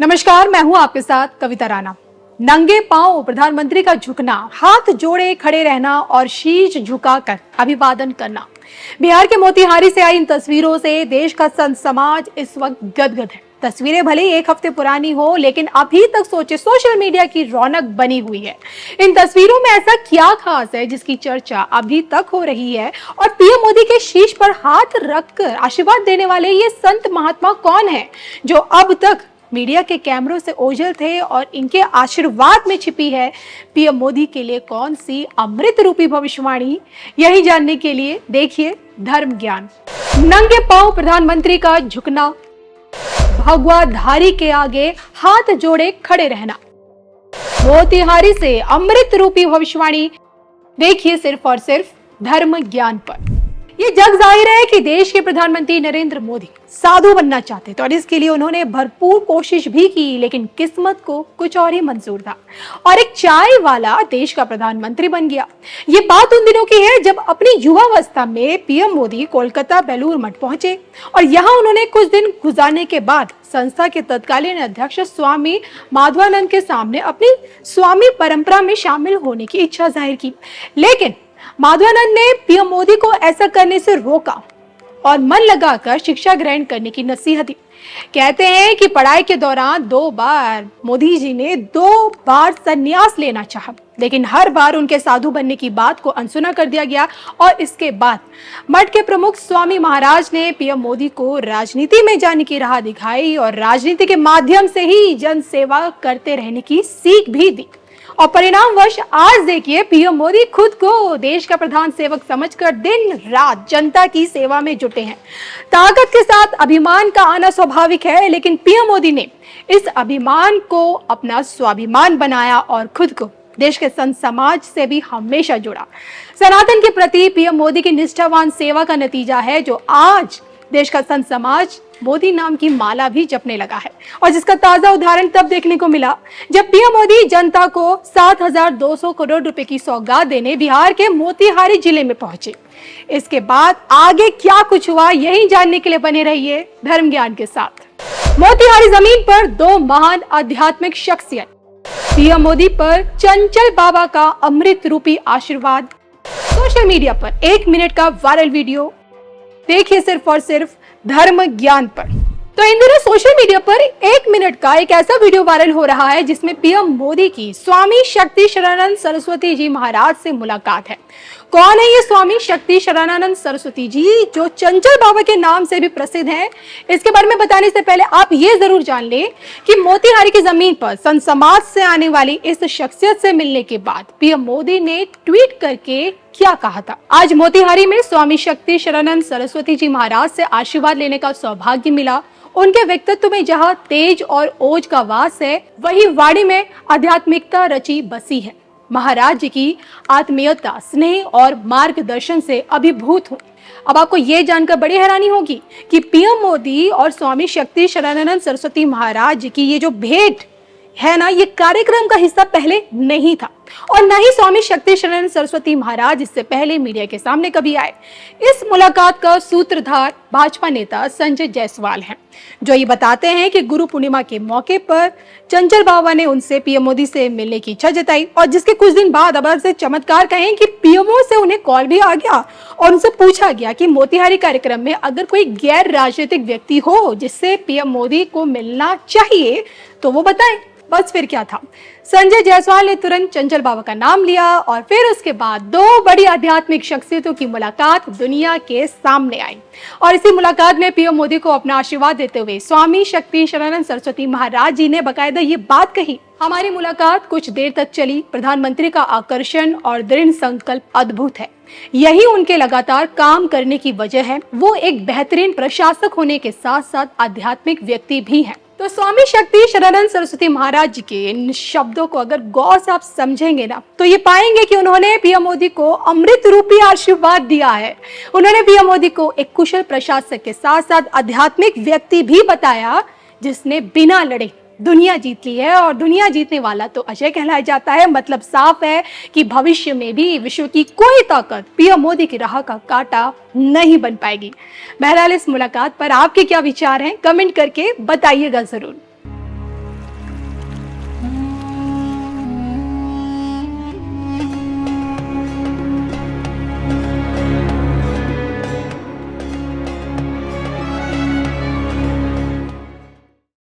नमस्कार, मैं हूं आपके साथ कविता राणा। नंगे पांव प्रधानमंत्री का झुकना, हाथ जोड़े खड़े रहना और शीश झुकाकर अभिवादन करना। बिहार के मोतिहारी से आई इन तस्वीरों से देश का संत समाज इस वक्त गदगद है। तस्वीरें भले ही एक हफ्ते पुरानी हो, लेकिन अभी तक सोचे सोशल मीडिया की रौनक बनी हुई है। इन तस्वीरों में ऐसा क्या खास है जिसकी चर्चा अभी तक हो रही है? और पीएम मोदी के शीश पर हाथ रखकर आशीर्वाद देने वाले ये संत महात्मा कौन है जो अब तक मीडिया के कैमरों से ओझल थे, और इनके आशीर्वाद में छिपी है पीएम मोदी के लिए कौन सी अमृत रूपी भविष्यवाणी? यही जानने के लिए देखिए धर्म ज्ञान। नंगे पांव प्रधानमंत्री का झुकना, भगवा धारी के आगे हाथ जोड़े खड़े रहना। मोतिहारी से अमृत रूपी भविष्यवाणी देखिए सिर्फ और सिर्फ धर्म ज्ञान पर। ये जग जाहिर है कि देश के प्रधानमंत्री नरेंद्र मोदी साधु बनना चाहते थे और इसके लिए उन्होंने भरपूर कोशिश भी की, लेकिन किस्मत को कुछ और ही मंजूर था और एक चाय वाला देश का प्रधानमंत्री बन गया। ये बात उन दिनों की है जब अपनी युवावस्था में पीएम मोदी कोलकाता बेलूर मठ पहुंचे और यहाँ उन्होंने कुछ दिन गुजारने के बाद संस्था के तत्कालीन अध्यक्ष स्वामी माधवानंद के सामने अपनी स्वामी परंपरा में शामिल होने की इच्छा जाहिर की, लेकिन माधवानंद ने पीएम मोदी को ऐसा करने से रोका और मन लगाकर शिक्षा ग्रहण करने की नसीहत दी। कहते हैं कि पढ़ाई के दौरान मोदी जी ने दो बार संन्यास लेना चाहा, लेकिन हर बार उनके साधु बनने की बात को अनसुना कर दिया गया और इसके बाद मठ के प्रमुख स्वामी महाराज ने पीएम मोदी को राजनीति में जाने की राह दिखाई और राजनीति के माध्यम से ही जन सेवा करते रहने की सीख भी दी। और परिणामवश आज देखिए पीएम मोदी खुद को देश का प्रधान सेवक समझकर दिन रात जनता की सेवा में जुटे हैं। ताकत के साथ अभिमान का आना स्वाभाविक है, लेकिन पीएम मोदी ने इस अभिमान को अपना स्वाभिमान बनाया और खुद को देश के संत समाज से भी हमेशा जुड़ा। सनातन के प्रति पीएम मोदी की निष्ठावान सेवा का नतीजा है जो आज देश का संत समाज मोदी नाम की माला भी जपने लगा है, और जिसका ताजा उदाहरण तब देखने को मिला जब पीएम मोदी जनता को 7,200 करोड़ रुपए की सौगात देने बिहार के मोतिहारी जिले में पहुंचे। इसके बाद आगे क्या कुछ हुआ, यही जानने के लिए बने रहिए धर्म ज्ञान के साथ। मोतिहारी जमीन पर दो महान आध्यात्मिक शख्सियत, पीएम मोदी पर चंचल बाबा का अमृत रूपी आशीर्वाद। सोशल मीडिया पर 1 मिनट का वायरल वीडियो देखिए सिर्फ और सिर्फ धर्म ज्ञान पर। तो इन दिनों सोशल मीडिया पर 1 मिनट का एक ऐसा वीडियो वायरल हो रहा है जिसमें पीएम मोदी की स्वामी शक्ति शरणानंद सरस्वती जी महाराज से मुलाकात है। कौन है ये स्वामी शक्ति शरणानंद सरस्वती जी जो चंचल बाबा के नाम से भी प्रसिद्ध हैं? इसके बारे में बताने से पहले आप ये जरूर जान लें कि मोतिहारी की जमीन पर संत समाज से आने वाली इस शख्सियत से मिलने के बाद पीएम मोदी ने ट्वीट करके क्या कहा था। आज मोतिहारी में स्वामी शक्ति शरणानंद सरस्वती जी महाराज से आशीर्वाद लेने का सौभाग्य मिला। उनके व्यक्तित्व में जहाँ तेज और ओज का वास है, वही वाणी में आध्यात्मिकता रची बसी है। महाराज जी की आत्मीयता, स्नेह और मार्गदर्शन से अभिभूत हूँ। अब आपको ये जानकर बड़ी हैरानी होगी कि पीएम मोदी और स्वामी शक्ति शरणानंद सरस्वती महाराज जी की ये जो भेंट है ना, ये कार्यक्रम का हिस्सा पहले नहीं था और न ही स्वामी शक्ति शरणानंद सरस्वती महाराज इससे पहले मीडिया के सामने कभी आए। इस मुलाकात का सूत्रधार भाजपा नेता संजय जायसवाल हैं, जो ये बताते हैं कि गुरु पूर्णिमा के मौके पर चंचल बाबा ने उनसे पीएम मोदी से मिलने की इच्छा जताई और जिसके कुछ दिन बाद अब से चमत्कार कहें कि पीएमओ से उन्हें कॉल भी आ गया और उनसे पूछा गया कि मोतिहारी कार्यक्रम में अगर कोई गैर राजनीतिक व्यक्ति हो जिससे पीएम मोदी को मिलना चाहिए तो वो बताएं। बस फिर क्या था, संजय जायसवाल ने तुरंत चंचल बाबा का नाम लिया और फिर उसके बाद दो बड़ी आध्यात्मिक शख्सियतों की मुलाकात दुनिया के सामने आई। और इसी मुलाकात में पीएम मोदी को अपना आशीर्वाद देते हुए स्वामी शक्ति शरणानंद सरस्वती महाराज जी ने बकायदा ये बात कही, हमारी मुलाकात कुछ देर तक चली। प्रधानमंत्री का आकर्षण और दृढ़ संकल्प अद्भुत है, यही उनके लगातार काम करने की वजह है। वो एक बेहतरीन प्रशासक होने के साथ साथ आध्यात्मिक व्यक्ति भी हैं। तो स्वामी शक्ति शरणानंद सरस्वती महाराज जी के इन शब्दों को अगर गौर से आप समझेंगे ना, तो ये पाएंगे कि उन्होंने पीएम मोदी को अमृत रूपी आशीर्वाद दिया है। उन्होंने पीएम मोदी को एक कुशल प्रशासक के साथ साथ आध्यात्मिक व्यक्ति भी बताया जिसने बिना लड़े दुनिया जीत ली है, और दुनिया जीतने वाला तो अजय कहलाया जाता है। मतलब साफ है कि भविष्य में भी विश्व की कोई ताकत पीएम मोदी की राह का कांटा नहीं बन पाएगी। बहरहाल इस मुलाकात पर आपके क्या विचार हैं, कमेंट करके बताइएगा जरूर।